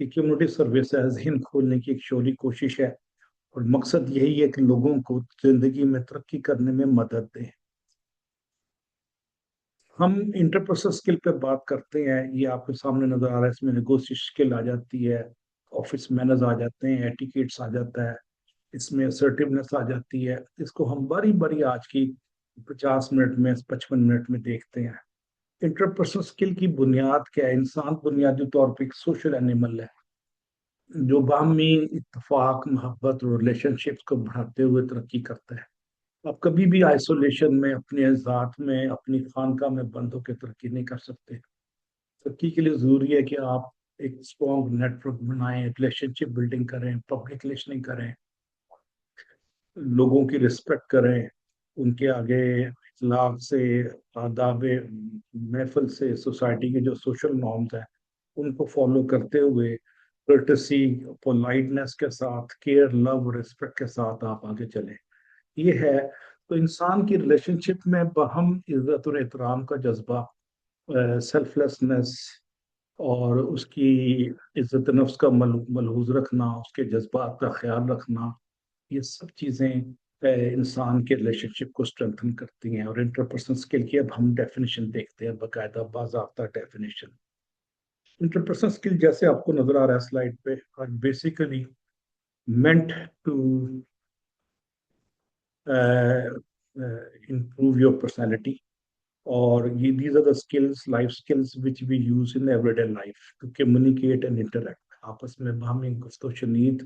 کہ community service ہے ذہن کھولنے کی ایک شعوری کوشش ہے، اور مقصد یہی ہے کہ لوگوں کو زندگی میں ترقی کرنے میں مدد دیں۔ ہم انٹرپرسنل اسکل پہ بات کرتے ہیں، یہ آپ کے سامنے نظر آ رہا ہے، اس میں نیگوشیشن اسکل آ جاتی ہے، آفس مینرز آ جاتے ہیں، ایٹیکیٹس آ جاتا ہے، اس میں assertiveness آ جاتی ہے۔ اس کو ہم باری باری آج کی 50 منٹ میں 55 منٹ میں دیکھتے ہیں۔ انٹرپرسنل اسکل کی بنیاد کیا ہے؟ انسان بنیادی طور پہ ایک سوشل اینیمل ہے جو باہمی اتفاق، محبت اور ریلیشن شپس کو بڑھاتے ہوئے ترقی کرتا ہے۔ آپ کبھی بھی آئسولیشن میں، اپنے ذات میں، اپنی خانقاہ میں بند ہو کے ترقی نہیں کر سکتے۔ ترقی کے لیے ضروری ہے کہ آپ ایک اسٹرانگ نیٹ ورک بنائیں، ریلیشن شپ بلڈنگ کریں، پبلک لسننگ کریں، لوگوں کی رسپیکٹ کریں، ان کے آگے اخلاق سے، آداب محفل سے، سوسائٹی کے جو سوشل نارمز ہیں ان کو فالو کرتے ہوئے کرٹسی، پولائٹنس کے ساتھ، کیئر، لو، رسپیکٹ کے ساتھ آپ آگے چلیں۔ یہ ہے تو انسان کی ریلیشن شپ میں باہم عزت اور احترام کا جذبہ، سیلف لیسنس، اور اس کی عزت نفس کا ملحوظ رکھنا، اس کے جذبات کا خیال رکھنا، یہ سب چیزیں انسان کے ریلیشن شپ کو اسٹرینتھن کرتی ہیں۔ اور انٹرپرسنل اسکل کی اب ہم ڈیفینیشن دیکھتے ہیں، باقاعدہ باضابطہ ڈیفینیشن۔ انٹرپرسنل اسکل جیسے آپ کو نظر آ رہا ہے سلائڈ پہ، basically meant to improve your personality، اور یہ these are the skills، life skills which we use in everyday life to communicate and interact۔ آپس میں باہمی گفت و شنید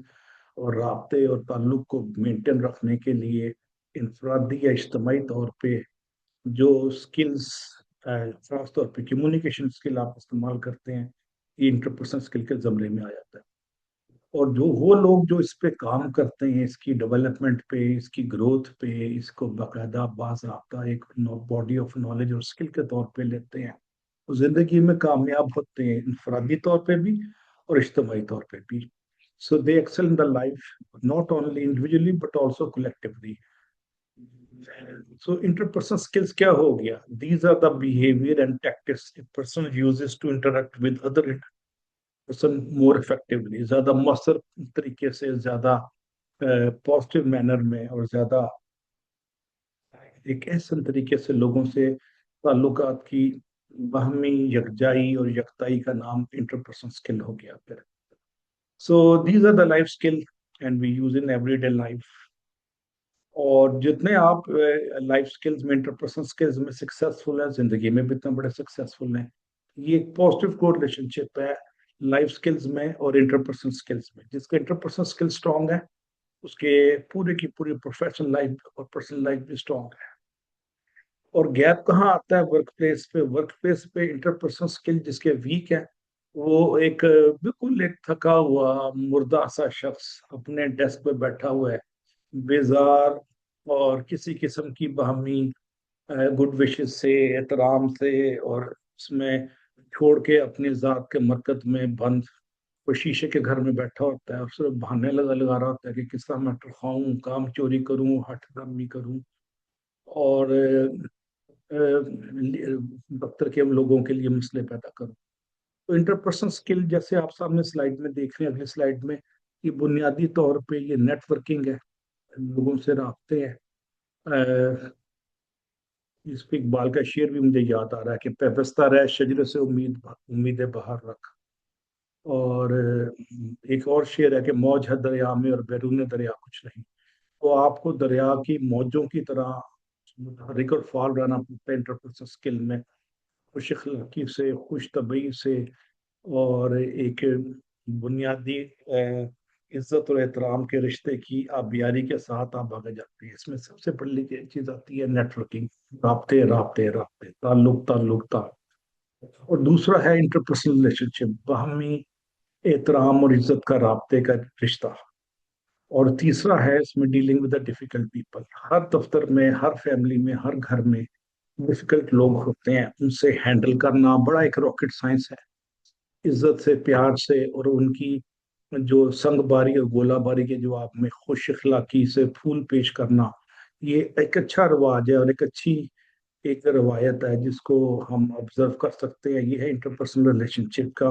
اور رابطے اور تعلق کو مینٹین رکھنے کے لیے انفرادی یا اجتماعی طور پہ جو اسکلس، خاص طور پہ کمیونیکیشن اسکل آپ استعمال کرتے ہیں، یہ انٹرپرسنل اسکل کے زمرے میں آ جاتا ہے۔ اور جو وہ لوگ جو اس پہ کام کرتے ہیں، اس کی ڈیولپمنٹ پہ، اس کی گروتھ پہ، اس کو باقاعدہ باضابطہ ایک باڈی آف نالج اور اسکل کے طور پہ لیتے ہیں، وہ زندگی میں کامیاب ہوتے ہیں، انفرادی طور پہ بھی اور اجتماعی طور پہ بھی۔ So the excel in the life, not only individually but also collectively. So interpersonal skills کیا ہو گیا؟ These are the behaviour and tactics a person uses to interact with other person more effectively, زیادہ مؤثر طریقے سے، زیادہ positive manner میں، اور زیادہ ایک احسن طریقے سے لوگوں سے تعلقات کی باہمی یکجائی اور یکتائی کا نام انٹرپرسنل اسکل ہو گیا پھر۔ So these are the life skill and we use in every day life. اور جتنے آپ لائف اسکلز میں، انٹرپرسنل اسکلز میں سکسیزفل ہیں، زندگی میں بھی اتنے بڑے سکسیزفل ہیں۔ یہ ایک پازیٹیو کو ریلیشن شپ ہے لائف اسکلز میں اور انٹرپرسنل اسکلز میں۔ جس کا انٹرپرسنل اسکل اسٹرانگ ہے، اس کے پورے کی پوری پروفیشنل لائف اور پرسنل لائف بھی اسٹرانگ ہے۔ اور گیپ کہاں آتا ہے؟ ورک پلیس پہ۔ ورک پلیس پہ انٹرپرسنل اسکل جس کے ویک ہے، وہ ایک بالکل ایک تھکا ہوا مردہ سا شخص اپنے ڈیسک پہ بیٹھا ہوا ہے، بیزار، اور کسی قسم کی باہمی گڈ وشز سے، احترام سے، اور اس میں چھوڑ کے اپنی ذات کے مرکز میں بند، وہ شیشے کے گھر میں بیٹھا ہوتا ہے اور صرف بہانے لگا رہا ہوتا ہے کہ کس طرح میں ٹرخاؤں، کام چوری کروں، ہٹ درمی کروں، اور دفتر کے لوگوں کے لیے مسئلے پیدا کروں۔ تو انٹرپرسنل اسکل جیسے آپ سامنے سلائڈ میں دیکھ رہے ہیں، اگلی سلائڈ میں، یہ بنیادی طور پہ یہ نیٹ ورکنگ ہے، لوگوں سے رابطے ہیں۔ اس پہ اقبال کا شعر بھی مجھے یاد آ رہا ہے کہ پیوستہ رہ شجر سے امید بہار رکھ۔ اور ایک اور شعر ہے کہ موج ہے دریا میں اور بیرون دریا کچھ نہیں۔ تو آپ کو دریا کی موجوں کی طرح متحرک اور فعال رہنا پڑتا ہے انٹرپرسنل اسکل میں، خوش اخلاقی سے، خوش طبعی سے، اور ایک بنیادی عزت اور احترام کے رشتے کی آبیاری کے ساتھ آپ آگے جاتے ہیں۔ اس میں سب سے بڑی چیز آتی ہے نیٹ ورکنگ، رابطے رابطے رابطے، تعلق تعلق تعلق۔ اور دوسرا ہے انٹرپرسنل ریلیشن شپ، باہمی احترام اور عزت کا رابطے کا رشتہ۔ اور تیسرا ہے اس میں dealing with the difficult people. ہر دفتر میں، ہر فیملی میں، ہر گھر میں ڈیفیکلٹ لوگ ہوتے ہیں، ان سے ہینڈل کرنا بڑا ایک راکٹ سائنس ہے۔ عزت سے، پیار سے، اور ان کی جو سنگ باری اور گولہ باری کے جواب میں خوش اخلاقی سے پھول پیش کرنا، یہ ایک اچھا رواج ہے اور ایک اچھی ایک روایت ہے جس کو ہم آبزرو کر سکتے ہیں۔ یہ ہے انٹرپرسنل ریلیشن شپ کا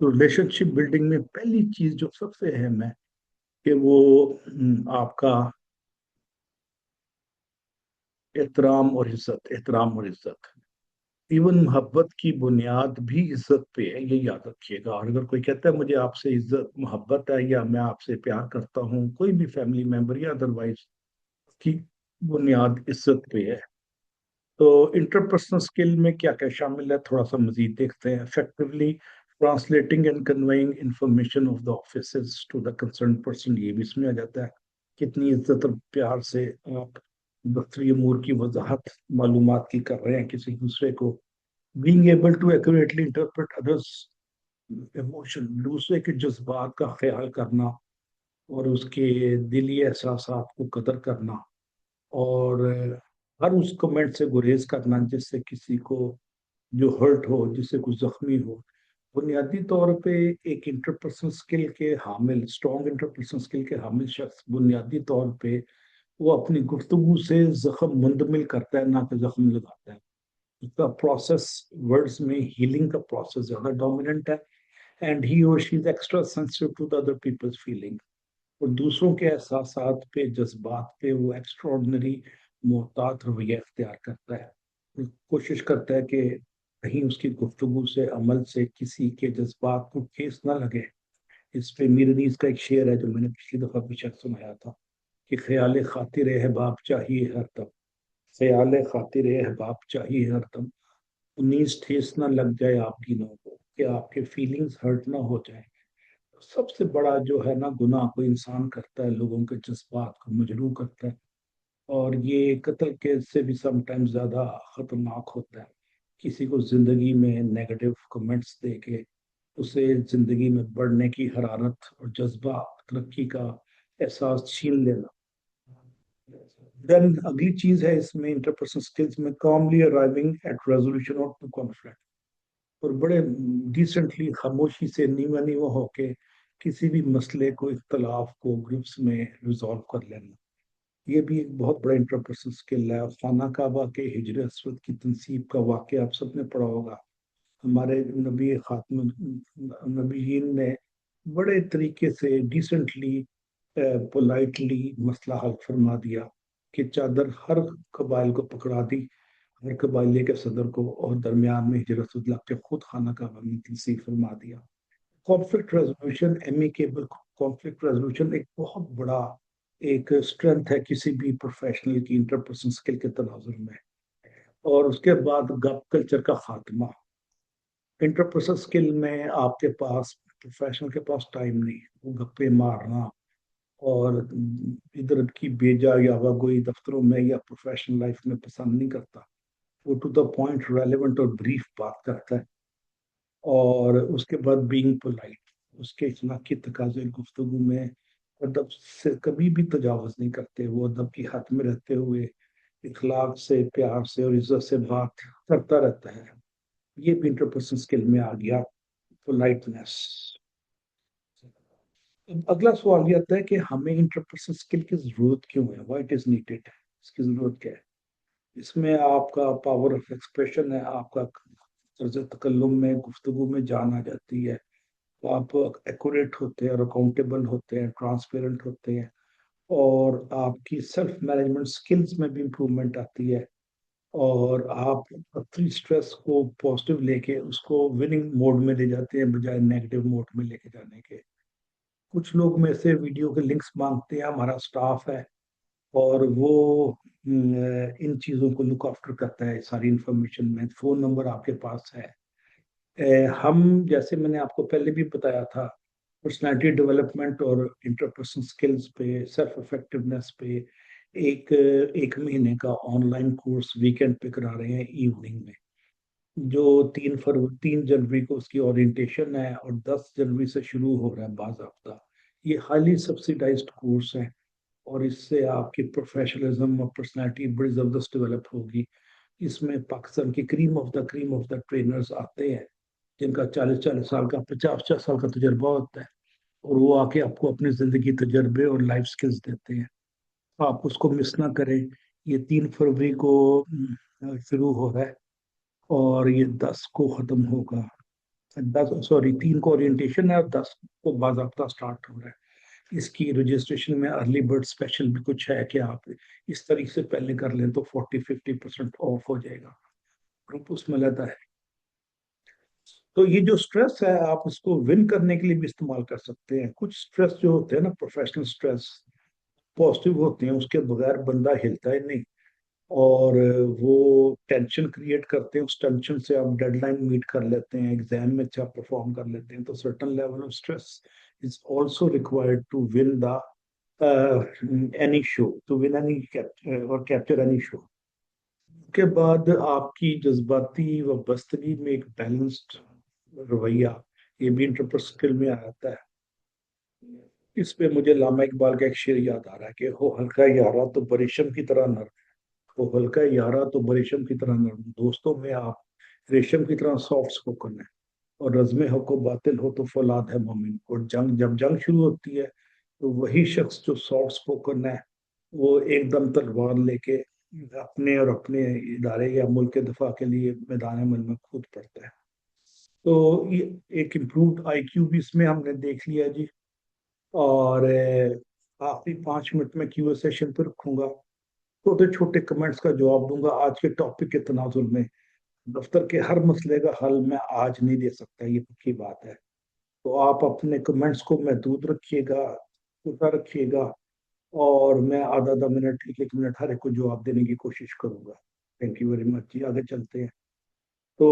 تو ریلیشنشپ بلڈنگ میں پہلی چیز جو سب سے اہم ہے کہ وہ آپ کا احترام اور عزت. ایون محبت کی بنیاد بھی عزت پہ ہے، یہ یاد رکھیے گا. اور اگر کوئی کہتا ہے مجھے آپ سے عزت محبت ہے یا میں آپ سے پیار کرتا ہوں، کوئی بھی فیملی ممبر یا ادروائز، کی بنیاد عزت پہ ہے. تو انٹرپرسنل اسکل میں کیا کیا شامل ہے، تھوڑا سا مزید دیکھتے ہیں. Effectively translating and conveying information of the offices to the concern person, یہ بھی اس میں آ جاتا ہے. کتنی عزت اور پیار سے آپ دفتری امور کی وضاحت معلومات کی کر رہے ہیں کسی دوسرے کو. being able to accurately interpret others emotion، دوسرے کے جذبات کا خیال کرنا اور اس کے دلی احساسات کو قدر کرنا، اور ہر اس کمنٹ سے گریز کرنا جس سے کسی کو جو ہرٹ ہو، جس سے کوئی زخمی ہو. بنیادی طور پہ ایک انٹرپرسنل اسکل کے حامل، اسٹرانگ انٹرپرسنل اسکل کے حامل شخص بنیادی طور پہ وہ اپنی گفتگو سے زخم مندمل کرتا ہے، نہ کہ زخم لگاتا ہے. اس کا پروسیس ورڈز میں ہیلنگ کا پروسیس زیادہ ڈومیننٹ ہے. اینڈ ہی اور she is extra sensitive to the other peoples feeling, اور دوسروں کے احساسات پہ، جذبات پہ وہ ایکسٹراڈنری محتاط رویہ اختیار کرتا ہے. کوشش کرتا ہے کہ کہیں اس کی گفتگو سے، عمل سے کسی کے جذبات کو ٹھیس نہ لگے. اس پہ میرنیز کا ایک شعر ہے جو میں نے پچھلی دفعہ بھی شخص سنایا تھا کہ خیال خاطر احباب چاہیے ہر دم، خیال خاطر احباب چاہیے ہر دم، انیس ٹھیس نہ لگ جائے آپ کی نو کو، کہ آپ کے فیلنگز ہرٹ نہ ہو جائیں. سب سے بڑا جو ہے نا گناہ کوئی انسان کرتا ہے، لوگوں کے جذبات کو مجروح کرتا ہے. اور یہ قتل کے سے بھی سم ٹائم زیادہ خطرناک ہوتا ہے. کسی کو زندگی میں نیگیٹو کمنٹس دے کے اسے زندگی میں بڑھنے کی حرارت اور جذبہ، ترقی کا احساس چھین لینا. دین اگلی چیز ہے اس میں انٹرپرسنل اسکلس میں calmly arriving at resolution of conflict, اور بڑے ڈیسنٹلی خاموشی سے نیوا نیوا ہو کے کسی بھی مسئلے کو، اختلاف کو گروپس میں ریزالو کر لینا. یہ بھی ایک بہت بڑا انٹرپرسنل اسکل ہے. خانہ کعبہ کے ہجر اسود کی تنصیب کا واقعہ آپ سب نے پڑھا ہوگا. ہمارے نبی خاتم نبیین نے بڑے طریقے سے ڈیسنٹلی پولائٹلی مسئلہ حل فرما دیا کہ چادر ہر قبائل کو پکڑا دی، ہر قبائلے کے صدر کو، اور درمیان میں ہجرت اللہ کے خود خانہ کعبہ میں تنصیب فرما دیا. Conflict resolution, amicable conflict resolution ایک بہت بڑا ایک اسٹرینتھ ہے کسی بھی پروفیشنل کی انٹرپرسنل اسکل کے تناظر میں. اور اس کے بعد گپ کلچر کا خاتمہ. انٹرپرسنل اسکل میں آپ کے پاس، پروفیشنل کے پاس ٹائم نہیں، وہ گپے مارنا اور ادھر کی بیجا یا گوئی دفتروں میں یا پروفیشنل لائف میں پسند نہیں کرتا. وہ ٹو دا پوائنٹ، ریلیونٹ اور بریف بات کرتا ہے. اور اس کے بعد بینگ پولائٹ، اس کے اخلاقی تقاضے گفتگو میں ادب سے کبھی بھی تجاوز نہیں کرتے. وہ ادب کی حد میں رہتے ہوئے اخلاق سے، پیار سے اور عزت سے بات کرتا رہتا ہے. یہ بھی انٹرپرسنل اسکل میں آ گیا، پولائٹنس. اگلا سوال یہ آتا ہے کہ ہمیں انٹرپرسنل اسکل کی ضرورت کیوں ہے، وائی اٹ از نیڈیڈ، اس کی ضرورت کیا ہے. اس میں آپ کا پاور آف ایکسپریشن ہے، آپ کا طرز تکلم میں، گفتگو میں جان آ جاتی ہے. آپ ایکوریٹ ہوتے ہیں اور اکاؤنٹیبل ہوتے ہیں، ٹرانسپیرنٹ ہوتے ہیں، اور آپ کی سیلف مینجمنٹ سکلز میں بھی امپرومنٹ آتی ہے. اور آپ اپنی اسٹریس کو پازیٹیو لے کے اس کو وننگ موڈ میں لے جاتے ہیں بجائے نیگیٹو موڈ میں لے کے جانے کے. کچھ لوگ میں سے ویڈیو کے لنکس مانگتے ہیں، ہمارا اسٹاف ہے اور وہ ان چیزوں کو لک آفٹر کرتا ہے. ساری انفارمیشن میں فون نمبر آپ کے پاس ہے. ہم جیسے میں نے آپ کو پہلے بھی بتایا تھا، پرسنالٹی ڈیولپمنٹ اور انٹرپرسنل سکلز پہ، سیلف افیکٹونیس پہ ایک مہینے کا آن لائن کورس ویکینڈ پہ کرا رہے ہیں ایوننگ میں، جو 3 جنوری کو اس کی اورینٹیشن ہے اور 10 جنوری سے شروع ہو رہا ہے باضابطہ. یہ ہائیلی سبسیڈائزڈ کورس ہے، اور اس سے آپ کی پروفیشنلزم اور پرسنالٹی بڑی زبردست ڈیولپ ہوگی. اس میں پاکستان کی کریم آف دا ٹرینرز آتے ہیں جن کا 40 سال کا، 50 سال کا تجربہ ہوتا ہے، اور وہ آ کے آپ کو اپنی زندگی تجربے اور لائف سکلز دیتے ہیں. آپ اس کو مس نہ کریں. یہ 3 فروری کو شروع ہو رہا ہے اور یہ 10 کو ختم ہوگا. 3 کو اورینٹیشن ہے اور 10 کو باضابطہ اسٹارٹ ہو رہا ہے. اس کی رجسٹریشن میں ارلی برڈ اسپیشل بھی کچھ ہے کہ آپ اس طریقے سے پہلے کر لیں تو 40-50% آف ہو جائے گا. گروپ اس میں لیتا ہے. تو یہ جو سٹریس ہے آپ اس کو ون کرنے کے لیے بھی استعمال کر سکتے ہیں. کچھ سٹریس جو ہوتے ہیں نا پروفیشنل سٹریس پازیٹیو ہوتے ہیں, اس کے بغیر بندہ ہلتا ہی نہیں, اور وہ ٹینشن کریٹ کرتے ہیں. اس ٹینشن سے آپ ڈیڈ لائن میٹ کر لیتے ہیں, ایگزام میں اچھا پرفارم کر لیتے ہیں. تو certain level of stress is also required to win the any show, to win any or capture any show. کے بعد آپ کی جذباتی وابستگی میں ایک بیلنسڈ رویہ, یہ بھی انٹرپرسنل اسکل میں آتا ہے. اس پہ مجھے علامہ اقبال کا ایک شعر یاد آ رہا ہے کہ ہو ہلکا یارا تو بریشم کی طرح نرم, ہو ہلکا یارا تو بریشم کی طرح نرم. دوستوں میں آپ ریشم کی طرح سافٹ اسپوکن ہے, اور رزم حق و باطل ہو تو فولاد ہے مومن. اور جب جنگ شروع ہوتی ہے تو وہی شخص جو سافٹ اسپوکن ہے وہ ایک دم تلوار لے کے اپنے اور اپنے ادارے یا ملک کے دفاع کے لیے میدان عمل میں کود پڑتا ہے. تو یہ ایک امپرووڈ آئی کیو بھی اس میں ہم نے دیکھ لیا جی. اور آخری 5 منٹ میں کیو اے سیشن پہ رکھوں گا, چھوٹے چھوٹے کمنٹس کا جواب دوں گا. آج کے ٹاپک کے تناظر میں دفتر کے ہر مسئلے کا حل میں آج نہیں دے سکتا, یہ پکی بات ہے. تو آپ اپنے کمنٹس کو محدود رکھیے گا, چھوٹا رکھیے گا, اور میں آدھا منٹ 1 منٹ ہر ایک کو جواب دینے کی کوشش کروں گا. تھینک یو ویری مچ جی. آگے چلتے ہیں. تو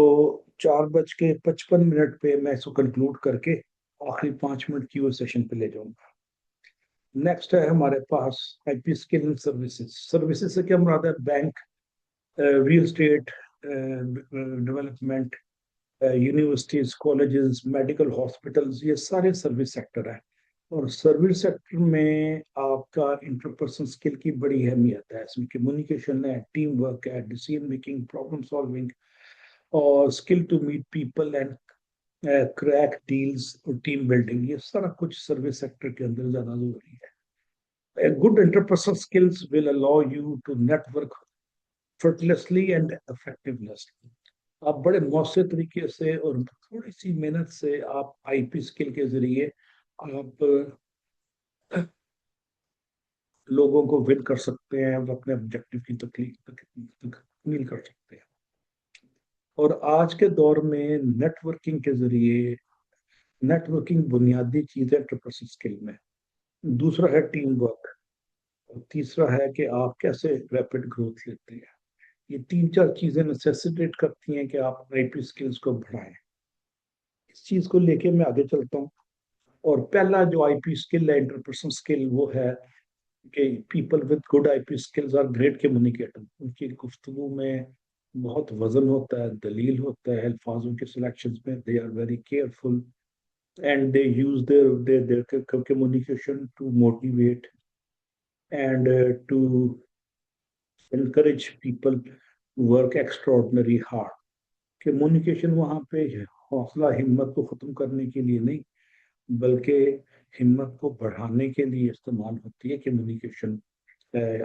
4:55 پہ میں اس کو کنکلوڈ کر کے آخری 5 منٹ کیو سیشن پہ لے جاؤں گا. نیکسٹ ہے ہمارے پاس آئی P skill and services. Services سے کیا مراد ہے؟ Bank, real estate development, universities, colleges, medical hospitals, یہ سارے سروس سیکٹر ہیں. اور سروس سیکٹر میں آپ کا انٹرپرسنل اسکل کی بڑی اہمیت ہے. اس میں کمیونیکیشن ہے, ٹیم ورک ہے, ڈیسیژن میکنگ, پرابلم سالونگ, اور skill to meet people and crack deals اور ٹیم بلڈنگ. یہ سارا کچھ سروس سیکٹر کے اندر زیادہ ضروری ہے. Good interpersonal skills will allow you to network effortlessly and effectiveness. آپ بڑے مؤثر طریقے سے اور تھوڑی سی محنت سے آپ آئی پی اسکل کے ذریعے آپ لوگوں کو ون کر سکتے ہیں, اپنے آبجیکٹو کی تکمیل کر سکتے ہیں. اور آج کے دور میں نیٹ ورکنگ کے ذریعے, نیٹ ورکنگ بنیادی چیز ہے انٹرپرسنل اسکل میں. دوسرا ہے ٹیم ورک, اور تیسرا ہے کہ آپ کیسے ریپڈ گروتھ لیتے ہیں. یہ 3-4 چیزیں نیسیسیٹیٹ کرتی ہیں کہ آپ آئی پی اسکلس کو بڑھائیں. اس چیز کو لے کے میں آگے چلتا ہوں. اور پہلا جو آئی پی اسکل ہے انٹرپرسنل اسکل, وہ ہے کہ people with good I P skills are great communicator. ان کی گفتگو میں بہت وزن ہوتا ہے, دلیل ہوتا ہے الفاظوں کے سلیکشن میں. They are very careful and they use their communication to motivate and to encourage people to work extraordinary hard. Communication وہاں پہ حوصلہ ہمت کو ختم کرنے کے لیے نہیں, بلکہ ہمت کو بڑھانے کے لیے استعمال ہوتی ہے کمیونیکیشن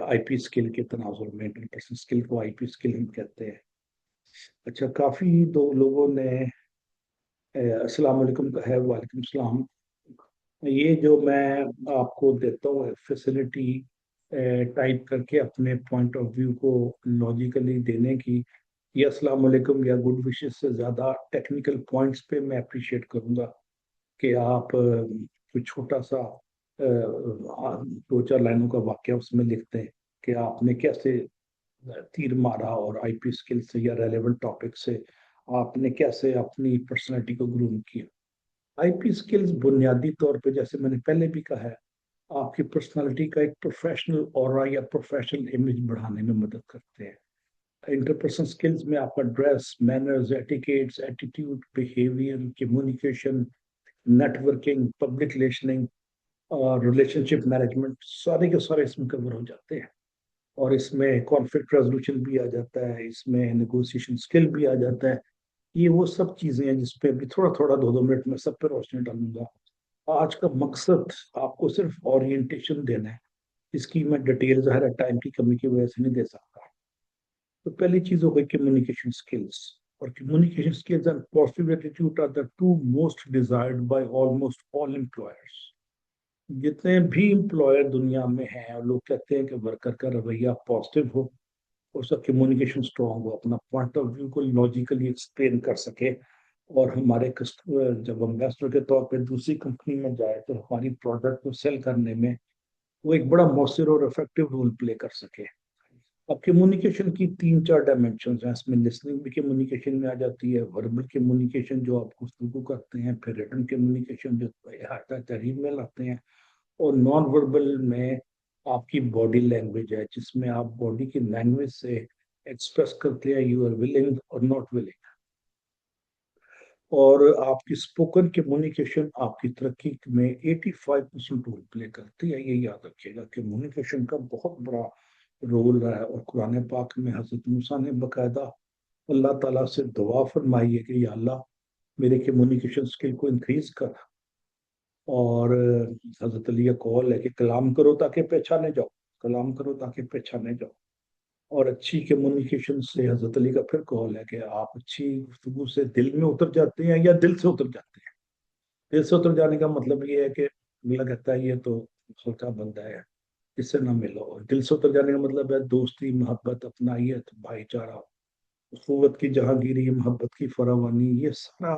آئی پی اسکل کے تناظر میں. انٹرپرسنل اسکل کو آئی پی اسکل ہم کہتے ہیں. اچھا, کافی دو لوگوں نے السلام علیکم کا ہے. وعلیکم السلام. یہ جو میں آپ کو دیتا ہوں فیسلٹی ٹائپ کر کے اپنے پوائنٹ آف ویو کو لاجیکلی دینے کی, یا السلام علیکم یا گڈ وشز سے زیادہ ٹیکنیکل پوائنٹس پہ میں اپریشیٹ کروں گا کہ آپ کوئی چھوٹا سا 2-4 لائنوں کا واقعہ اس میں لکھتے ہیں کہ آپ نے کیسے تیر مارا, اور آئی پی اسکل سے یا ریلیونٹ ٹاپک سے آپ نے کیسے اپنی پرسنالٹی کو گروم کیا. آئی پی اسکلز بنیادی طور پہ, جیسے میں نے پہلے بھی کہا ہے, آپ کی پرسنالٹی کا ایک پروفیشنل اورا یا پروفیشنل امیج بڑھانے میں مدد کرتے ہیں. انٹرپرسنل اسکلز میں آپ کا dress, manners, etiquettes, attitude, behaviour, communication, networking, public relationing اور ریلیشن شپ مینجمنٹ, سارے کے سارے اس میں کور ہو جاتے ہیں. اور اس میں کانفلکٹ ریزولوشن بھی آ جاتا ہے, اس میں نیگوسیشن اسکل بھی آ جاتا ہے. یہ وہ سب چیزیں ہیں جس پہ بھی تھوڑا تھوڑا 2-2 منٹ میں سب پہ روشنی ڈالوں گا. آج کا مقصد آپ کو صرف اورینٹیشن دینا ہے, اس کی میں ڈیٹیل ظاہر ہے ٹائم کی کمی کی وجہ سے نہیں دے سکتا. تو پہلی چیز ہو گئی کمیونیکیشن اسکلس. اور communication skills and positive attitude are the two most desired by almost all employers. جتنے بھی امپلائر دنیا میں ہیں لوگ کہتے ہیں کہ ورکر کا رویہ پازیٹیو ہو، اس کا کمیونیکیشن اسٹرانگ ہو، اپنا پوائنٹ آف ویو کو لاجیکلی ایکسپلین کر سکے، اور ہمارے کسٹمر جب امبیسڈر کے طور پہ دوسری کمپنی میں جائے تو ہماری پروڈکٹ کو سیل کرنے میں وہ ایک بڑا مؤثر اور افیکٹو رول پلے کر سکے۔ اب کمیونیکیشن کی 3-4 ڈائمینشنز ہیں، اس میں لسننگ بھی کمیونیکیشن میں آ جاتی ہے، وربل کمیونیکیشن جو آپ گفتگو کرتے ہیں، پھر ریٹن کمیونیکیشن جو احاطہ تحریر میں لاتے ہیں، اور نان وربل میں آپ کی باڈی لینگویج ہے جس میں آپ باڈی کی لینگویج سے ایکسپریس کرتے ہیں یو آر ولنگ اور ناٹ ولنگ۔ اور آپ کی اسپوکن کمیونیکیشن آپ کی ترقی میں 85% رول پلے کرتی ہے، یہ یاد رکھیے گا۔ کمیونیکیشن کا بہت بڑا رول رہا ہے، اور قرآن پاک میں حضرت موسیٰ نے باقاعدہ اللہ تعالیٰ سے دعا فرمائی ہے کہ یا اللہ میرے کمیونیکیشن اسکل کو انکریز کر، اور حضرت علی کا قول ہے کہ کلام کرو تاکہ پہچانے جاؤ، کلام کرو تاکہ پہچانے جاؤ۔ اور اچھی کمیونیکیشن سے حضرت علی کا پھر قول ہے کہ آپ اچھی گفتگو سے دل میں اتر جاتے ہیں یا دل سے اتر جاتے ہیں۔ دل سے اتر جانے کا مطلب یہ ہے کہ اللہ کہتا ہے یہ تو ہلکا بندہ ہے، اس سے نہ ملو، اور دل سے اتر جانے کا مطلب ہے دوستی، محبت، اپنائیت، بھائی چارہ، اخوت کی جہانگیری، محبت کی فراوانی، یہ سارا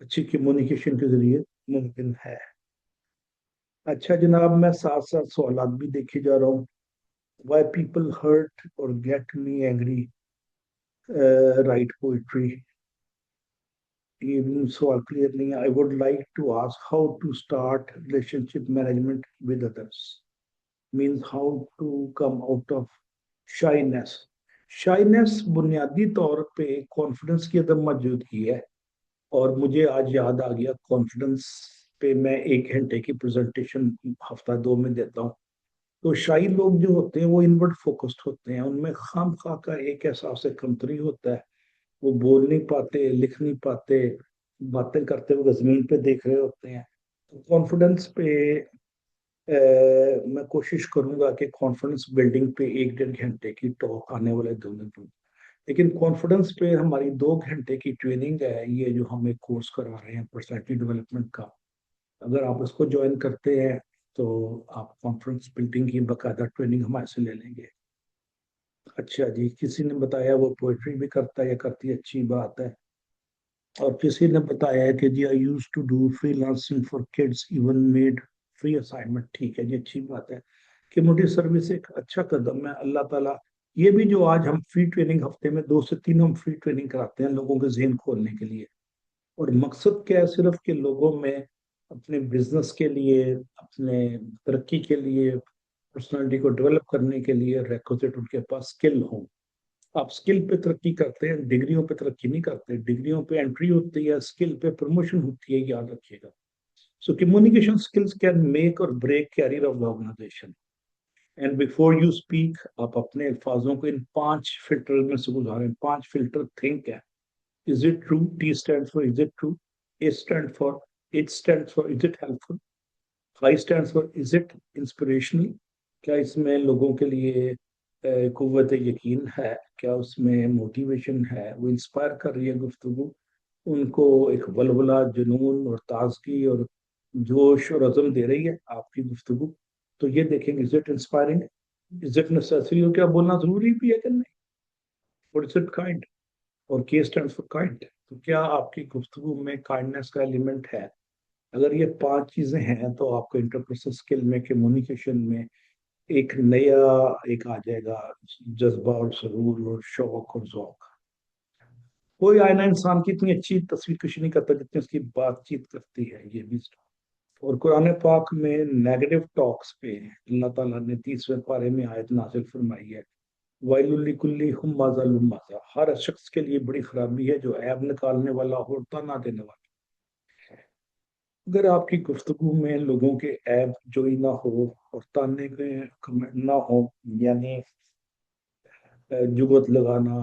اچھی کمیونیکیشن کے ذریعے ممکن ہے۔ اچھا جناب، میں ساتھ ساتھ سوالات بھی دیکھے جا رہا ہوں۔ Why people hurt or get me angry write poetry؟ یہ بھی سوال کلیئر نہیں ہے۔ I would like to ask how to start relationship management with others, means how to come out of shyness۔ shyness بنیادی طور پہ کانفیڈنس کی عدم موجودگی ہے، اور مجھے آج یاد آ گیا کانفیڈنس پہ میں 1 گھنٹے کی پریزنٹیشن ہفتہ 2 میں دیتا ہوں۔ تو شائی لوگ جو ہوتے ہیں وہ انورڈ فوکسڈ ہوتے ہیں، ان میں خام خواہ کا ایک احساس کمتری ہوتا ہے، وہ بول نہیں پاتے، لکھ نہیں پاتے، باتیں کرتے ہوئے زمین پہ دیکھ رہے ہوتے ہیں۔ کانفیڈنس پہ میں کوشش کروں گا کہ کانفیڈنس بلڈنگ پہ 1-1.5 گھنٹے کی ٹاک آنے والے دونوں دوں، لیکن کانفیڈنس پہ ہماری 2 گھنٹے کی ٹریننگ ہے، یہ جو ہم ایک کورس کرا رہے ہیں پرسنالٹی ڈیولپمنٹ کا، اگر آپ اس کو جوائن کرتے ہیں تو آپ کانفیڈنس بلڈنگ کی باقاعدہ ٹریننگ ہمارے سے لے لیں گے۔ اچھا جی، کسی نے بتایا وہ پوئٹری بھی کرتا ہے یا کرتی ہے، اچھی بات ہے۔ اور کسی نے بتایا ہے کہ جی I use to do freelancing for kids even made free assignment. ٹھیک ہے جی، اچھی بات ہے۔ کمیونٹی سروس ایک اچھا قدم ہے۔ اللہ تعالیٰ یہ بھی جو آج ہم فری ٹریننگ ہفتے میں 2 سے 3 ہم فری ٹریننگ کراتے ہیں لوگوں کے ذہن کھولنے کے لیے، اور مقصد کیا ہے؟ صرف کہ لوگوں میں اپنے بزنس کے لیے، اپنے ترقی کے لیے، پرسنالٹی کو ڈیولپ کرنے کے لیے ریکوزٹ ان کے پاس سکل ہوں۔ آپ سکل پہ ترقی کرتے ہیں، ڈگریوں پہ ترقی نہیں کرتے۔ ڈگریوں پہ انٹری ہوتی ہے، سکل پہ پروموشن ہوتی ہے، یاد رکھیے گا۔ So communication skills can make or break career of the organisation. And before you speak, آپ اپنے الفاظوں کو ان 5 فلٹر میں سے گزاریں۔ 5 فلٹر تھنک ہے۔ Is it true? T stands for is it true? S stands for it stands for is it helpful? I stands for is it inspirational? کیا اس میں لوگوں کے لیے قوت یقین ہے؟ کیا اس میں موٹیویشن ہے؟ وہ انسپائر کر رہی ہے گفتگو، ان کو ایک ولولہ، جنون اور تازگی اور جوش اور عزم دے رہی ہے آپ کی گفتگو؟ تو یہ دیکھیں گے is it inspiring? Is it necessary؟ اور کیا بولنا ضروری بھی ہے کہ نہیں؟ Or is it kind؟ اور K stands for kind۔ تو کیا آپ کی گفتگو میں کائنڈنس کا ایلیمنٹ ہے؟ اگر یہ 5 چیزیں ہیں تو آپ کو انٹرپرسنل اسکل میں، کمیونیکیشن میں ایک نیا ایک آ جائے گا جذبہ اور سرور اور شوق اور ذوق۔ کوئی آئینہ انسان کی اتنی اچھی تصویر کشی نہیں کرتا جتنی اس کی بات چیت کرتی ہے، یہ بھی۔ اور قرآن پاک میں نیگیٹو ٹاکس پہ اللہ تعالیٰ نے 30ویں پارے میں آیت نازل فرمائی ہے، وَيْلٌ لِكُلِّ ہُمَّزَةٍ لُمَّزَةٍ۔ ہر شخص کے لیے بڑی خرابی ہے جو عیب نکالنے والا ہو اور تانا دینے والا۔ اگر آپ کی گفتگو میں لوگوں کے عیب جوئی نہ ہو اور تانے کے کمنٹ نہ ہو، یعنی جگت لگانا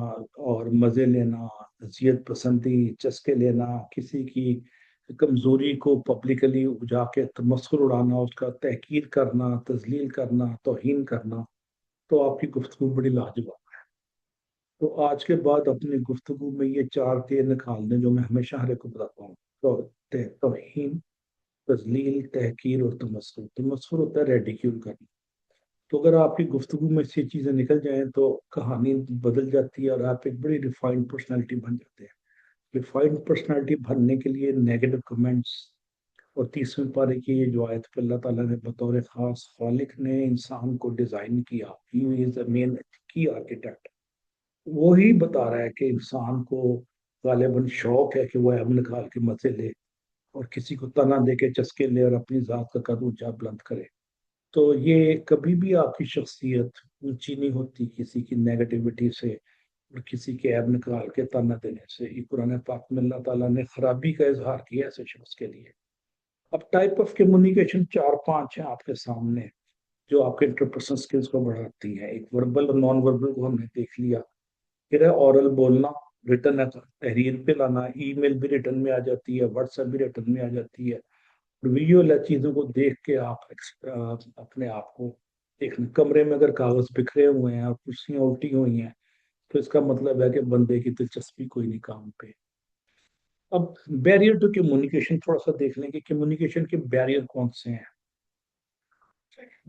اور مزے لینا، اذیت پسندی، چسکے لینا، کسی کی کمزوری کو پبلکلی جا کے تمسخر اڑانا، اس کا تحقیر کرنا، تذلیل کرنا، توہین کرنا، تو آپ کی گفتگو بڑی لاجواب ہے۔ تو آج کے بعد اپنی گفتگو میں یہ 4 نکال دیں جو میں ہمیشہ ہر ایک کو بتاتا ہوں. تو توہین، تذلیل، تحقیر اور تمسخر. تمسخر ہوتا ہے ریڈیکیول کرنا. تو اگر آپ کی گفتگو میں سے یہ چیزیں نکل جائیں تو کہانی بدل جاتی ہے اور آپ ایک بڑی ریفائنڈ پرسنالٹی بن جاتے ہیں. ریفائنڈ پرسنالٹی بننے کے لیے نیگیٹو کمنٹس. اور 30ویں پارے کی یہ جو آیت پہ اللہ تعالیٰ نے بطور خاص خالق نے انسان کو ڈیزائن کیا. ہی از the مین کی آرکیٹیکٹ. وہی بتا رہا ہے کہ انسان کو غالباً شوق ہے کہ وہ ایب نکال کے مزے لے اور کسی کو تنا دے کے چسکے لے اور اپنی ذات کا قد اونچا بلند کرے. تو یہ کبھی بھی آپ کی شخصیت اونچی نہیں ہوتی کسی کی نیگیٹیوٹی سے اور کسی کے عیب نکال کے تانا دینے سے. یہ قرآن پاک میں اللہ تعالیٰ نے خرابی کا اظہار کیا ایسے شخص کے لیے. اب ٹائپ آف کمیونیکیشن 4-5 ہیں آپ کے سامنے جو آپ کے انٹرپرسنل سکلز کو بڑھاتی ہیں. ایک وربل اور نان وربل کو ہم نے دیکھ لیا. پھر ہے اورل بولنا، ریٹن ہے تحریر پہ لانا. ای میل بھی ریٹن میں آ جاتی ہے، واٹس ایپ بھی ریٹن میں آ جاتی ہے. ویژول چیزوں کو دیکھ کے آپ اپنے آپ کو دیکھنا. کمرے میں اگر کاغذ بکھرے ہوئے ہیں اور کرسیاں الٹی ہوئی ہیں تو اس کا مطلب ہے کہ بندے کی دلچسپی کوئی نہیں کام پہ. اب بیریئر ٹو کمیونیکیشن تھوڑا سا دیکھ لیں کہ کمیونیکیشن کے بیریئر کون سے ہیں.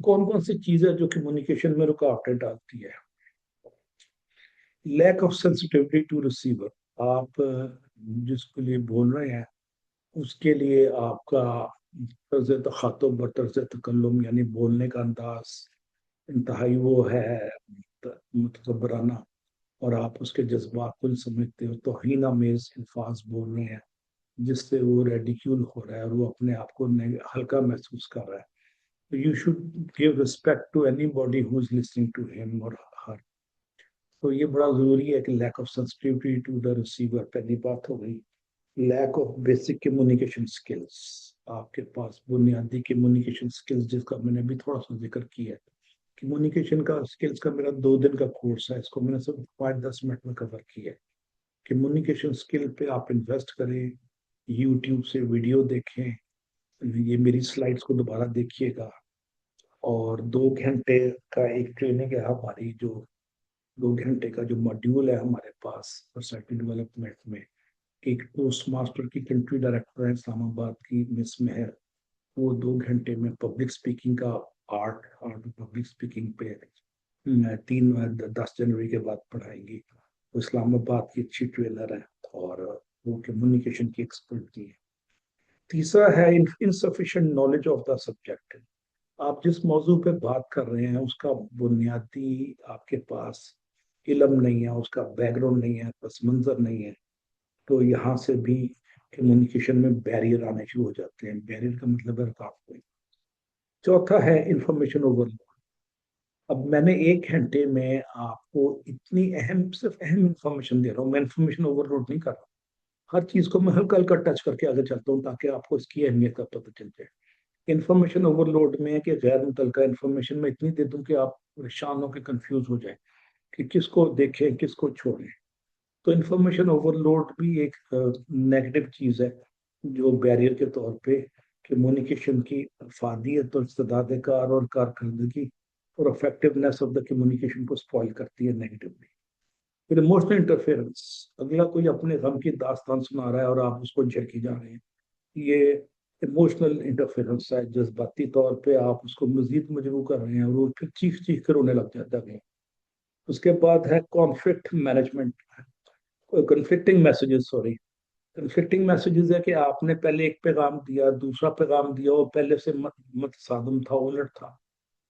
کون کون سی چیزیں جو کمیونیکیشن میں رکاوٹیں ڈالتی ہے. Lack of sensitivity to receiver. آپ جس کے لیے بول رہے ہیں اس کے لیے آپ کا طرز تخاطب اور طرز تکلم یعنی بولنے کا انداز انتہائی وہ ہے متکبرانہ اور آپ اس کے جذبات کو نہیں سمجھتے ہو. توہین آمیز الفاظ بول رہے ہیں جس سے وہ ریڈیکیول ہو رہا ہے اور وہ اپنے آپ کو ہلکا محسوس کر رہا ہے. You should give respect to anybody who is listening to him or her. تو یہ بڑا ضروری ہے کہ lack of sensitivity to the receiver. پہلی بات ہو گئی lack of basic communication skills. آپ کے پاس بنیادی کمیونیکیشن سکلز جس کا میں نے بھی تھوڑا سا ذکر کیا ہے. کمیونیکیشن کا سکلز کا میرا 2 دن کا کورس ہے. اس کو میں نے صرف 5-10 منٹ میں کور کیا ہے. کمیونیکیشن سکل پہ آپ انویسٹ کریں. یوٹیوب سے ویڈیو دیکھیں. یہ میری سلائڈس کو دوبارہ دیکھیے گا. اور 2 گھنٹے کا ایک ٹریننگ ہے ہماری جو 2 گھنٹے کا جو ماڈیول ہے ہمارے پاس پرسنالٹی ڈیولپمنٹ میں. ایک ٹوسٹ ماسٹر کی کنٹری ڈائریکٹر ہے اسلام آباد کی مس مہر. وہ 2 گھنٹے میں پبلک اسپیکنگ کا آرٹ پبلک اسپیکنگ پہ 10 جنوری کے بعد پڑھائیں گی. وہ اسلام آباد کی اچھی ٹرینر ہے اور وہ کمیونیکیشن کی ایکسپرٹ بھی ہے. تیسرا ہے insufficient knowledge of the subject. آپ جس موضوع پہ بات کر رہے ہیں اس کا بنیادی آپ کے پاس علم نہیں ہے، اس کا بیک گراؤنڈ نہیں ہے، پس منظر نہیں ہے. تو یہاں سے بھی کمیونیکیشن میں بیریئر آنے شروع ہو جاتے ہیں. بیریئر کا مطلب ہے رکاوٹ. چوتھا ہے انفارمیشن اوور لوڈ. اب میں نے 1 گھنٹے میں آپ کو اتنی صرف اہم انفارمیشن دے رہا ہوں. میں انفارمیشن اوور لوڈ نہیں کر رہا. ہر چیز کو میں ہلکا ہلکا ٹچ کر کے آگے چلتا ہوں تاکہ آپ کو اس کی اہمیت کا پتہ چل جائے. انفارمیشن اوور لوڈ میں ہے کہ غیر متعلقہ انفارمیشن میں اتنی دے دوں کہ آپ پریشان ہو کے کنفیوز ہو جائیں کہ کس کو دیکھیں کس کو چھوڑیں. تو انفارمیشن اوور لوڈ بھی ایک نیگیٹو چیز ہے جو بیریئر کے طور پہ کمیونیکیشن کی افادیت اور استعداد کار اور کارکردگی اور افیکٹونیس آف دا کمیونیکیشن کو سپوائل کرتی ہے نیگیٹولی. پھر ایموشنل انٹرفیئرنس. اگلا کوئی اپنے غم کی داستان سنا رہا ہے اور آپ اس کو جھڑکی جا رہے ہیں. یہ ایموشنل انٹرفیئرنس ہے. جذباتی طور پہ آپ اس کو مزید مجروح کر رہے ہیں اور وہ پھر چیخ چیخ کر رونے لگ جاتا ہے. اس کے بعد ہے conflict management. Conflicting messages conflicting messages ہے کہ آپ نے پہلے ایک پیغام دیا، دوسرا پیغام دیا، وہ پہلے سے متصادم تھا، الٹ تھا.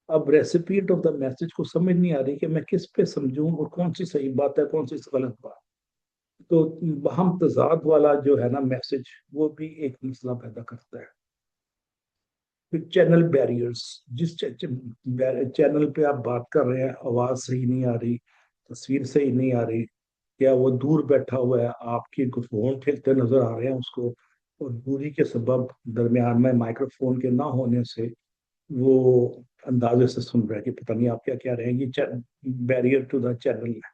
اب ریسیپیٹ آف دا میسج کو سمجھ نہیں آ رہی کہ میں کس پہ سمجھوں اور کون سی صحیح بات ہے کون سی غلط بات. تو ہم تضاد والا جو ہے نا میسج وہ بھی ایک مسئلہ پیدا کرتا ہے. پھر چینل بیریئرس. جس چینل پہ آپ بات کر رہے ہیں آواز صحیح نہیں آ رہی، تصویر صحیح نہیں آ رہی، یا وہ دور بیٹھا ہوا ہے آپ کی فون کھیلتے نظر آ رہے ہیں اس کو، اور دوری کے سبب درمیان میں مائکرو فون کے نہ ہونے سے وہ اندازے سے سن رہے ہیں کہ پتہ نہیں آپ کیا کہہ رہے ہیں. یہ بیریئر ٹو دا چینل ہے.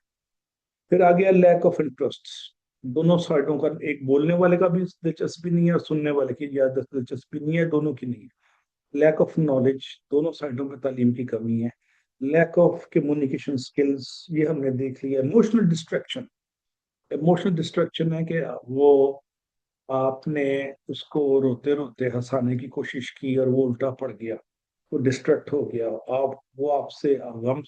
پھر آ گیا لیک آف انٹرسٹ. دونوں سائڈوں کا، ایک بولنے والے کا بھی دلچسپی نہیں ہے اور سننے والے کی زیادہ دلچسپی نہیں ہے، دونوں کی نہیں ہے. Lack of knowledge. دونوں سائڈوں میں تعلیم کی کمی ہے. لیک آف کمیونیکیشن سکلز یہ ہم نے دیکھ لیا. ایموشنل ڈسٹریکشن ہے کہ وہ آپ نے اس کو روتے روتے ہنسانے کی کوشش کی اور وہ الٹا پڑ گیا, وہ ڈسٹریکٹ ہو گیا. وہ آپ سے غم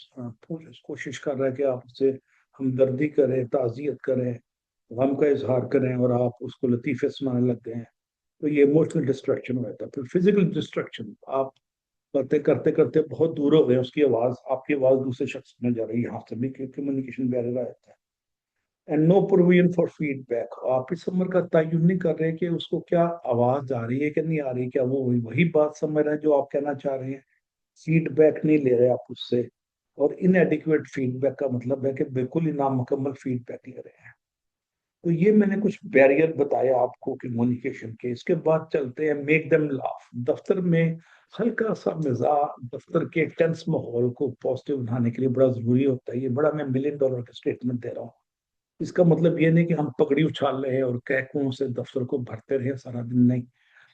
کوشش کر رہا ہے کہ آپ سے ہمدردی کریں, تعزیت کریں, غم کا اظہار کریں, اور آپ اس کو لطیفے سنانے لگ گئے ہیں. تو یہ ایموشنل ڈسٹریکشن ہو جاتا ہے. پھر فزیکل ڈسٹریکشن, آپ باتیں کرتے کرتے بہت دور ہو گئے, اس کی آواز, آپ کی آواز دوسرے شخص میں جا رہی ہے, یہاں سے بھی کمیونیکیشن بیریر آ جاتا ہے. And no provision for feedback, آپ اس عمر کا تعین نہیں کر رہے کہ اس کو کیا آواز آ رہی ہے کہ نہیں آ رہی, کیا وہ وہی بات سمجھ رہے ہیں جو آپ کہنا چاہ رہے ہیں. فیڈ بیک نہیں لے رہے آپ اس سے, اور ان ایڈیکویٹ فیڈ بیک کا مطلب ہے کہ بالکل ہی نامکمل فیڈ بیک لے رہے ہیں. تو یہ میں نے کچھ بیریئر بتایا آپ کو کمیونیکیشن کے. اس کے بعد چلتے ہیں میک دم لاف. دفتر میں ہلکا سا مزاح دفتر کے ٹینس ماحول کو پازیٹیو بنانے کے لیے بڑا ضروری ہوتا ہے. یہ بڑا میں $1 ملین کا اسٹیٹمنٹ دے رہا ہوں. اس کا مطلب یہ نہیں کہ ہم پگڑی اچھال رہے ہیں اور کہکوں سے دفتر کو بھرتے رہے سارا دن, نہیں.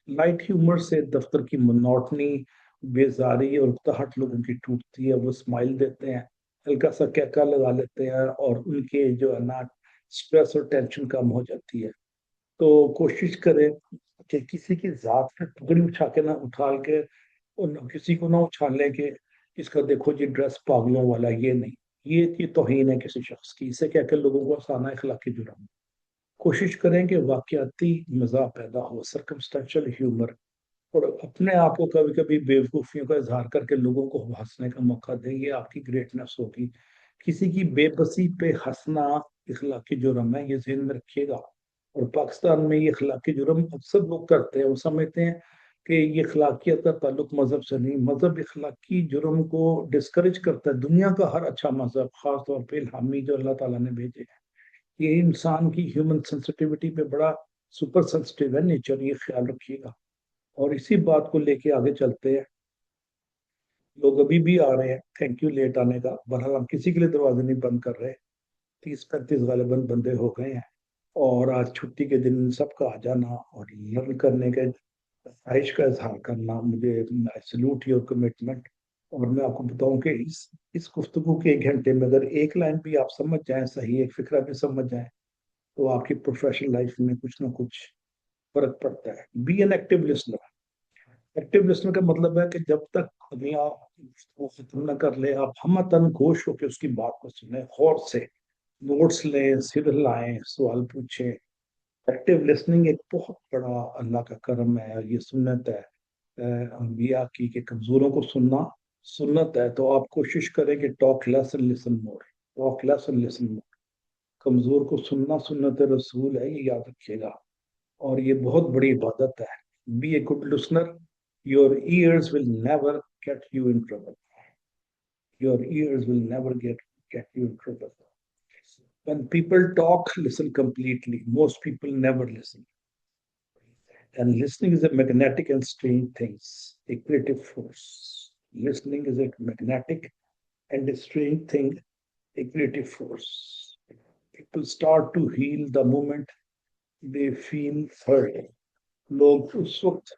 لائٹ ہیومر سے دفتر کی منوٹنی, بیزاری اور اکتاہٹ لوگوں کی ٹوٹتی ہے. وہ اسمائل دیتے ہیں, ہلکا سا کہکا لگا لیتے ہیں, اور ان کے جو ہے نا اسٹریس اور ٹینشن کم ہو جاتی ہے. تو کوشش کریں کہ کسی کی ذات پہ پگڑی اٹھا کے کسی کو نہ اچھالیں کہ اس کا دیکھو جی ڈریس پاگلوں والا. یہ نہیں, یہ توہین ہے کسی شخص کی. اسے کہہ کے لوگوں کو آسانا اخلاقی جرم. کوشش کریں کہ واقعاتی مزاح پیدا ہو, سرکمسٹینشل ہیومر, اور اپنے آپ کو کبھی کبھی بیوقوفیوں کا اظہار کر کے لوگوں کو ہنسنے کا موقع دیں. یہ آپ کی گریٹنس ہوگی. کسی کی بے بسی پہ ہنسنا اخلاقی جرم ہے, یہ ذہن میں رکھیے گا. اور پاکستان میں یہ اخلاقی جرم اکثر لوگ کرتے ہیں. وہ سمجھتے ہیں کہ یہ اخلاقیت کا تعلق مذہب سے نہیں. مذہب اخلاقی جرم کو ڈسکریج کرتا ہے. دنیا کا ہر اچھا مذہب, خاص طور پہ الہامی جو اللہ تعالیٰ نے بھیجے ہیں, یہ انسان کی ہیومن سینسٹیوٹی پہ بڑا سپر سینسٹیو ہے نیچر. یہ خیال رکھیے گا. اور اسی بات کو لے کے آگے چلتے ہیں. لوگ ابھی بھی آ رہے ہیں, تھینک یو لیٹ آنے کا. بہرحال ہم کسی کے لیے دروازے نہیں بند کر رہے. 30-35 غالباً بندے ہو گئے ہیں, اور آج چھٹی کے دن سب کا آ جانا اور لرن کرنے کے خواہش کا اظہار کرنا, مجھے سلوٹ یور کمٹمنٹ. اور میں آپ کو بتاؤں کہ اس گفتگو کے 1 گھنٹے میں اگر ایک لائن بھی آپ سمجھ جائیں, صحیح ایک فکرہ بھی سمجھ جائیں, تو آپ کی پروفیشنل لائف میں کچھ نہ کچھ فرق پڑتا ہے. Be an active listener. Active listener کا مطلب ہے کہ جب تک اگلا وہ ختم نہ کر لے, آپ ہمتن گوش ہو کے اس کی بات کو سنیں, غور سے نوٹس لیں, سر لائیں, سوال پوچھیں. ایکٹیو لسننگ ایک بہت بڑا اللہ کا کرم ہے, اور یہ سنت ہے انبیاء کی کہ کمزوروں کو سننا سنت ہے. تو آپ کوشش کریں کہ talk less and listen more, talk less and listen more. کمزور کو سننا سنت رسول ہے, یہ یاد رکھیے گا. اور یہ بہت بڑی عبادت ہے. Be a good listener. Your ears will never get you in trouble. Your ears will never get you in trouble. When people talk, listen completely. Most people never listen. And listening is a magnetic and strange thing, a creative force. Listening is a magnetic and a strange thing, a creative force. People start to heal the moment they feel heard. لوگ اس وقت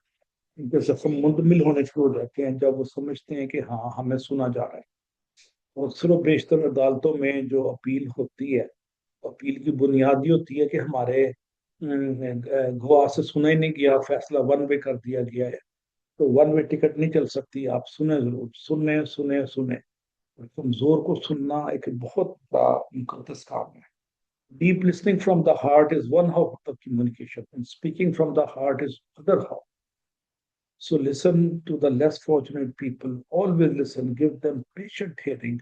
ان زخم مندمل ہونے شروع ہو جاتے ہیں جب وہ سمجھتے ہیں کہ ہاں ہمیں سنا جا رہا ہے. اور اکثر و بیشتر عدالتوں میں جو اپیل ہوتی ہے, اپیل کی بنیادی ہوتی ہے کہ ہمارے گواہ سے سنا ہی نہیں گیا, فیصلہ 1 وے کر دیا گیا ہے. تو 1 وے ٹکٹ نہیں چل سکتی. آپ سنیں ضرور, سنیں سنیں سنیں. کمزور کو سننا ایک بہت بڑا مقدس کام ہے. Deep listening from the heart is one half of the communication, and speaking from the heart is other half. So listen to the less fortunate people. Always listen. Give them patient hearing.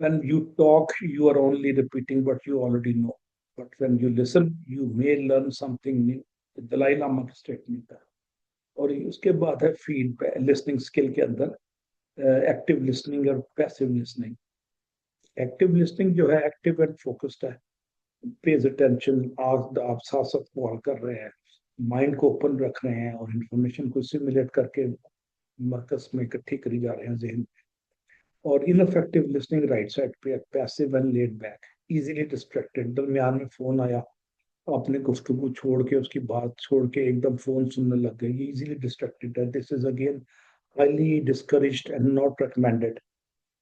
When you talk, you are only repeating what you already know. But when you listen, you may learn something new. دلائی لامہ کا statement ہے. اور اس کے بعد ہے feed listening skill کے اندر active listening اور passive listening. Active listening جو ہے ایکٹیو اینڈ فوکسڈ ہے. پیز اٹینشن, آپ ساتھ ساتھ کال کر رہے ہیں, مائنڈ کو اوپن رکھ رہے ہیں, اور انفارمیشن کو سیمولیٹ کر کے مرکز میں اکٹھی کری جا رہے ہیں ذہن میں. اور ان افیکٹو لسننگ رائٹ سائڈ پہ passive and lead back, easily distracted. درمیان میں فون آیا, آپ نے گفتگو چھوڑ کے, اس کی بات چھوڑ کے ایک دم فون سننے لگ گئے, یہ ایزیلی ڈسٹریکٹڈ ہے. This is again highly discouraged and not recommended.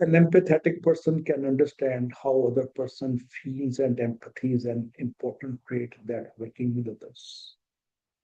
An empathetic person can understand how other person feels, and empathy is an important trait that working with others.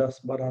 10-12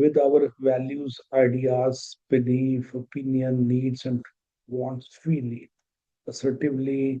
with our values, ideas, belief, opinion, needs and wants freely. Assertively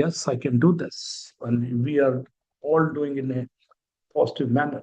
yes I can do this and we are all doing in a positive manner.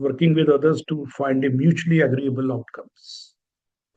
working with others to find a mutually agreeable outcomes.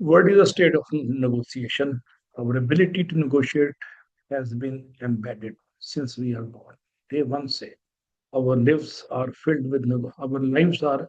What is the state of negotiation? Our ability to negotiate has been embedded since we are born. Day one say, our lives are filled with our lives are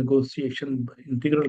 negotiation integral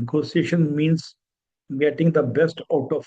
Negotiation means getting the best out of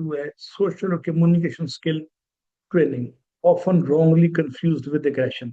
to as social or communication skill training, often wrongly confused with aggression.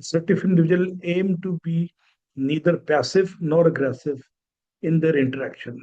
Assertive individual aim to be neither passive nor aggressive in their interaction.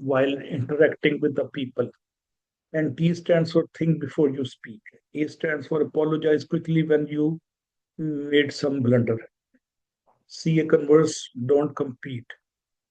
while interacting with the people. And T stands for think before you speak. A stands for apologize quickly when you made some blunder. C a converse, don't compete.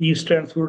E stands for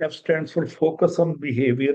F stands for focus on behavior,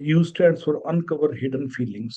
U stands for uncover hidden feelings.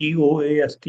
TOAST,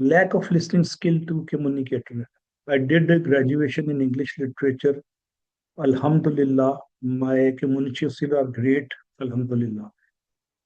Lack of listening skill to communicator. I did a graduation in English literature. Alhamdulillah, my communication skills are great. Alhamdulillah.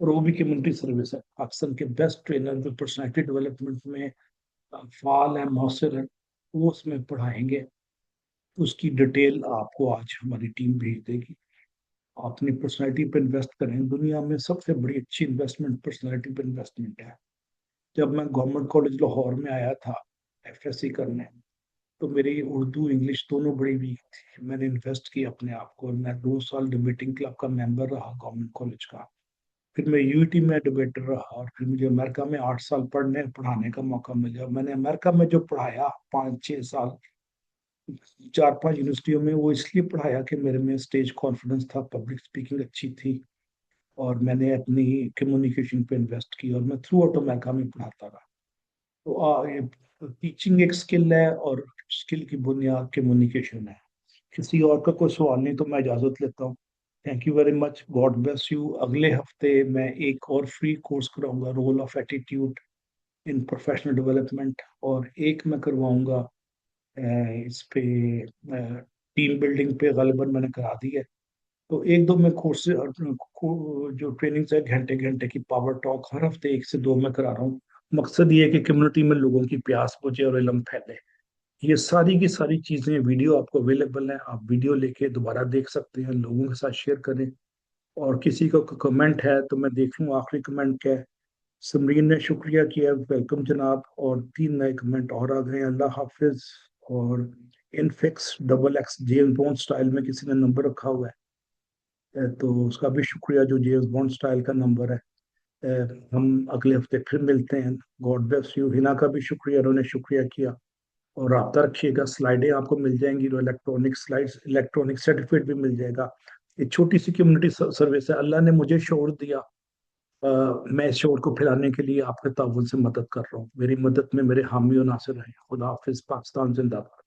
اور وہ بھی community service ہے. پاکستان کے best trainer جو personality development میں فعال ہیں، مؤثر ہیں، وہ اس میں پڑھائیں گے. اس کی ڈیٹیل آپ کو آج ہماری ٹیم بھیج دے گی. آپ اپنی پرسنالٹی پہ انویسٹ کریں. دنیا میں سب سے بڑی اچھی انویسٹمنٹ پرسنالٹی پہ انویسٹمنٹ ہے. جب میں گورنمنٹ کالج لاہور میں آیا تھا ایف ایس سی کرنے، تو میری اردو انگلش دونوں بڑی ویک تھی. میں نے انویسٹ کیا اپنے آپ کو. میں 2 سال ڈبیٹنگ کلب کا ممبر رہا گورنمنٹ کالج کا. پھر میں یو ٹی میں ڈبیٹر رہا، اور پھر مجھے امریکہ میں 8 سال پڑھانے کا موقع ملا. میں نے امریکہ میں جو پڑھایا 5 6 سال 4 5 یونیورسٹیوں میں، وہ اس لیے پڑھایا کہ میرے میں اسٹیج کانفیڈنس تھا، پبلک اسپیکنگ اچھی تھی، اور میں نے اپنی کمیونیکیشن پہ انویسٹ کی، اور میں تھرو آؤٹ امریکہ میں پڑھاتا رہا. تو ٹیچنگ ایک اسکل ہے، اور اسکل کی بنیاد کمیونیکیشن ہے. کسی اور کا کوئی سوال نہیں تو میں اجازت لیتا ہوں. Thank you very much. God bless you. اگلے ہفتے میں ایک اور فری کورس کراؤں گا، role of attitude in professional development, اور ایک میں کرواؤں گا اس پہ ٹیم بلڈنگ پہ. غالباً میں نے کرا دی ہے. تو ایک دو میں کورس جو ٹریننگ ہے گھنٹے گھنٹے کی پاور ٹاک ہر ہفتے 1 سے 2 میں کرا رہا ہوں. مقصد یہ ہے کہ کمیونٹی میں لوگوں کی پیاس بجھے اور علم پھیلے. یہ ساری کی ساری چیزیں ویڈیو آپ کو اویلیبل ہیں. آپ ویڈیو لے کے دوبارہ دیکھ سکتے ہیں، لوگوں کے ساتھ شیئر کریں. اور کسی کا کمنٹ ہے تو میں دیکھ لوں آخری کمنٹ کیا ہے. سمرین نے شکریہ کیا، ویلکم جناب. اور 3 نئے کمنٹ اور آ گئے. اللہ حافظ. اور انفکس double X James Bond style میں کسی نے نمبر رکھا ہوا ہے، تو اس کا بھی شکریہ جو جیمز بونڈ سٹائل کا نمبر ہے. ہم اگلے ہفتے پھر ملتے ہیں. God bless you. ہنا کا بھی شکریہ، انہوں نے شکریہ کیا. اور رابطہ رکھیے گا. سلائڈیں آپ کو مل جائیں گی، جو الیکٹرانک سلائڈز، الیکٹرانک سرٹیفکیٹ بھی مل جائے گا. ایک چھوٹی سی کمیونٹی سروس ہے. اللہ نے مجھے شعور دیا، میں اس شعور کو پھیلانے کے لیے آپ کے تعاون سے مدد کر رہا ہوں. میری مدد میں میرے حامی و ناصر ہیں. خدا حافظ. پاکستان زندہ باد.